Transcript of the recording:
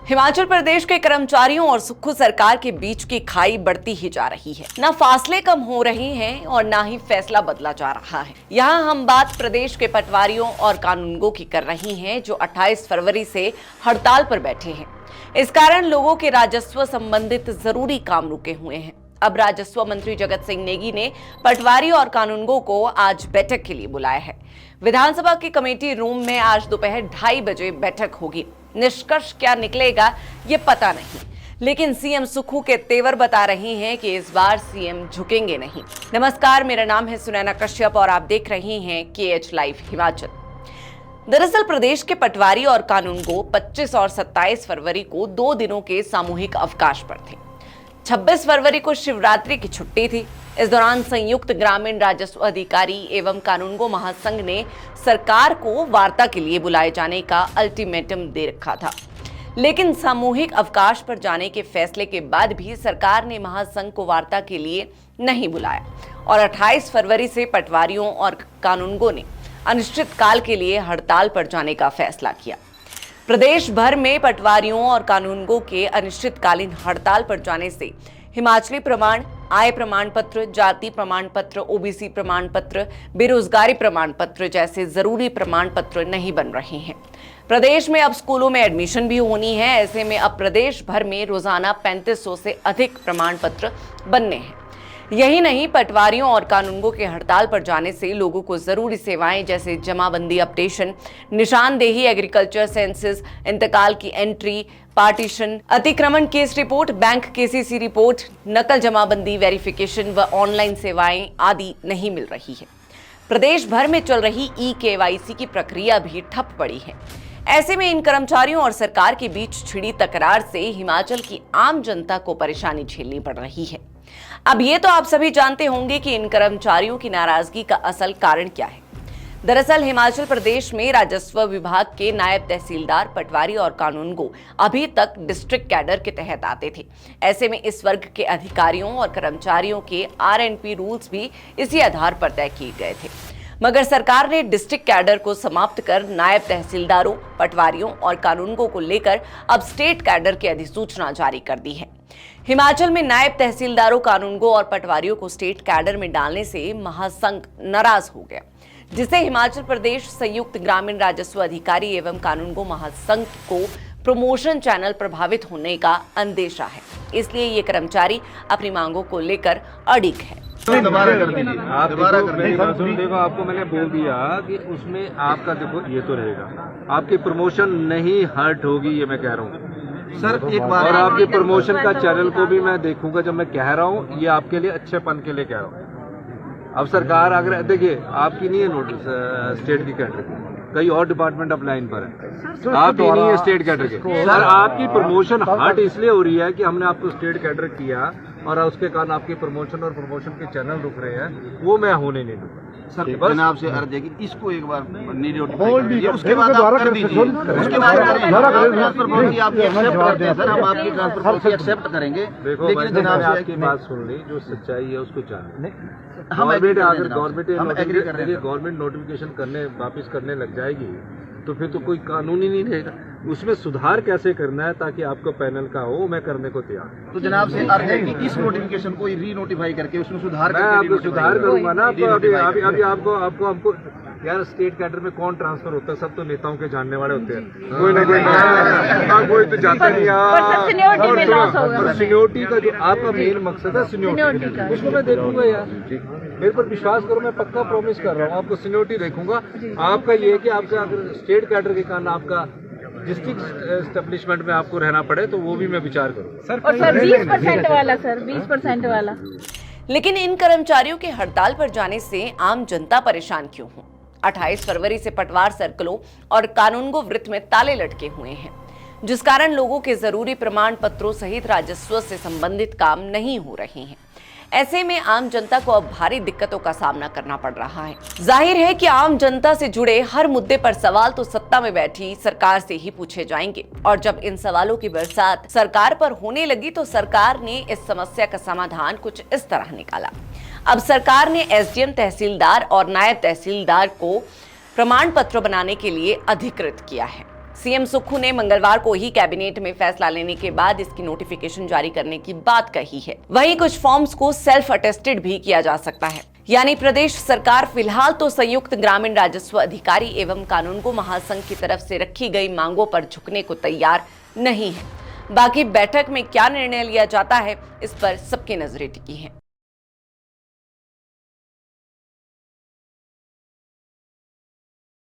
हिमाचल प्रदेश के कर्मचारियों और सुक्खू सरकार के बीच की खाई बढ़ती ही जा रही है। न फासले कम हो रहे हैं और न ही फैसला बदला जा रहा है। यहाँ हम बात प्रदेश के पटवारियों और कानूनगों की कर रही हैं, जो 28 फरवरी से हड़ताल पर बैठे हैं। इस कारण लोगों के राजस्व संबंधित जरूरी काम रुके हुए हैं। अब राजस्व मंत्री जगत सिंह नेगी ने पटवारी और कानूनगों को आज बैठक के लिए बुलाया है। विधानसभा के कमेटी रूम में आज दोपहर 2:30 बजे बैठक होगी। निष्कर्ष क्या निकलेगा ये पता नहीं, लेकिन सीएम सुक्खू के तेवर बता रही हैं कि इस बार सीएम झुकेंगे नहीं। नमस्कार, मेरा नाम है सुनैना कश्यप और आप देख रहे हैं KH लाइव हिमाचल। दरअसल प्रदेश के पटवारी और कानूनगो 25 और 27 फरवरी को 2 दिनों के सामूहिक अवकाश पर थे। 26 फरवरी को शिवरात्रि की छुट्टी थी। इस दौरान संयुक्त ग्रामीण राजस्व अधिकारी एवं कानूनगो महासंघ ने सरकार को वार्ता के लिए बुलाए जाने का अल्टीमेटम दे रखा था, लेकिन सामूहिक अवकाश पर जाने के फैसले के बाद भी सरकार ने महासंघ को वार्ता के लिए नहीं बुलाया और 28 फरवरी से पटवारियों और कानूनगो ने अनिश्चितकाल के लिए हड़ताल पर जाने का फैसला किया। प्रदेश भर में पटवारियों और कानूनगो के अनिश्चितकालीन हड़ताल पर जाने से हिमाचली प्रमाण, आय प्रमाण पत्र, जाति प्रमाण पत्र, OBC प्रमाण पत्र, बेरोजगारी प्रमाण पत्र जैसे जरूरी प्रमाण पत्र नहीं बन रहे हैं। प्रदेश में अब स्कूलों में एडमिशन भी होनी है। ऐसे में अब प्रदेश भर में रोजाना 3500 से अधिक प्रमाण पत्र बनने हैं। यही नहीं, पटवारियों और कानूनगो के हड़ताल पर जाने से लोगों को जरूरी सेवाएं जैसे जमाबंदी अपडेशन, निशानदेही, एग्रीकल्चर सेंसस, इंतकाल की एंट्री, पार्टीशन, अतिक्रमण case report, bank KCC report, नकल जमाबंदी वेरिफिकेशन व ऑनलाइन सेवाएं आदि नहीं मिल रही है। प्रदेश भर में चल रही eKYC की प्रक्रिया भी ठप पड़ी है। ऐसे में इन कर्मचारियों और सरकार के बीच छिड़ी तकरार से हिमाचल की आम जनता को परेशानी झेलनी पड़ रही है। अब ये तो आप सभी जानते होंगे कि इन कर्मचारियों की नाराजगी का असल कारण क्या है। दरअसल हिमाचल प्रदेश में राजस्व विभाग के नायब तहसीलदार, पटवारी और कानूनगो अभी तक डिस्ट्रिक्ट कैडर के तहत आते थे। ऐसे में इस वर्ग के अधिकारियों और कर्मचारियों के RNP रूल्स भी इसी आधार पर तय किए गए थे, मगर सरकार ने डिस्ट्रिक्ट कैडर को समाप्त कर नायब तहसीलदारों, पटवारियों और कानूनगो को लेकर अब स्टेट कैडर की अधिसूचना जारी कर दी है। हिमाचल में नायब तहसीलदारों, कानूनगो और पटवारियों को स्टेट कैडर में डालने से महासंघ नाराज हो गया, जिससे हिमाचल प्रदेश संयुक्त ग्रामीण राजस्व अधिकारी एवं कानूनगो महासंघ को प्रमोशन चैनल प्रभावित होने का अंदेशा है। इसलिए ये कर्मचारी अपनी मांगों को लेकर अडिग है। दोबारा कर दीजिए। आप देखो, आपको मैंने बोल दिया कि उसमें आपका देखो ये तो रहेगा, आपकी प्रमोशन नहीं हर्ट होगी, ये मैं कह रहा हूँ सर एक बार। और आपकी प्रमोशन का चैनल को भी मैं देखूंगा। जब मैं कह रहा हूँ ये आपके लिए अच्छेपन के लिए कह रहा हूँ। अब सरकार अगर देखिए, आपकी नहीं है नोटिस स्टेट की कैडर की, कई और डिपार्टमेंट अब लाइन पर है, आपकी नहीं है स्टेट कैडर के। सर आपकी प्रमोशन हट इसलिए हो रही है कि हमने आपको स्टेट कैडर किया और उसके कारण आपकी प्रमोशन और प्रमोशन के चैनल रुक रहे हैं, वो मैं होने नहीं दूंगा। सर जनाब से अर्ज है कि इसको एक बार नोटिफाई, उसके बाद आप कर दीजिए, उसके बाद ट्रांसफर पॉलिसी आपकी एक्सेप्ट करते हैं सर, हम आपकी ट्रांसफर पॉलिसी एक्सेप्ट करेंगे। देखो लेकिन जनाब आपकी बात सुन ली, जो सच्चाई है उसको जाने। गवर्नमेंट नोटिफिकेशन करने वापस करने लग जाएगी तो फिर तो कोई कानून ही नहीं रहेगा। उसमें सुधार कैसे करना है ताकि आपको पैनल का हो, मैं करने को तैयार। तो जनाब से अर्ज है कि इस नोटिफिकेशन को री नोटिफाई करके उसमें सुधार, मैं आपको सुधार करूंगा ना। अभी आपको हमको यार स्टेट कैडर में कौन ट्रांसफर होता है? सब तो नेताओं के जानने वाले होते हैं, कोई ना कोई तो जाता नहीं। और सीनियोरिटी का जो आपका मेन मकसद है सीनियोरिटी, उसको मैं देखूंगा यार, मेरे पर विश्वास करो, मैं पक्का प्रॉमिस कर रहा हूँ आपको सीनियोरिटी देखूंगा। आपका ये है कि आपका अगर स्टेट कैडर के कारण आपका डिस्ट्रिक्ट एस्टेब्लिशमेंट में आपको रहना पड़े तो वो भी मैं विचार करूँ। और सर 20% वाला, सर 20% वाला। लेकिन इन कर्मचारियों के हड़ताल पर जाने से आम जनता परेशान क्यों हो? 28 फरवरी से पटवार सर्कलों और कानूनगो वृत्त में ताले लटके हुए हैं, जिस कारण लोगों के जरूरी प्रमाण पत्रों सहित राजस्व से संबंधित काम नहीं हो रहे हैं। ऐसे में आम जनता को अब भारी दिक्कतों का सामना करना पड़ रहा है। जाहिर है कि आम जनता से जुड़े हर मुद्दे पर सवाल तो सत्ता में बैठी सरकार से ही पूछे जाएंगे, और जब इन सवालों की बरसात सरकार पर होने लगी तो सरकार ने इस समस्या का समाधान कुछ इस तरह निकाला। अब सरकार ने SDM, तहसीलदार और नायब तहसीलदार को प्रमाण पत्र बनाने के लिए अधिकृत किया है। सीएम सुक्खू ने मंगलवार को ही कैबिनेट में फैसला लेने के बाद इसकी नोटिफिकेशन जारी करने की बात कही है। वहीं कुछ फॉर्म्स को सेल्फ अटेस्टेड भी किया जा सकता है। यानी प्रदेश सरकार फिलहाल तो संयुक्त ग्रामीण राजस्व अधिकारी एवं कानूनगो महासंघ की तरफ से रखी गई मांगों पर झुकने को तैयार नहीं है। बाकी बैठक में क्या निर्णय लिया जाता है, इस पर सबकी नजरें टिकी हैं।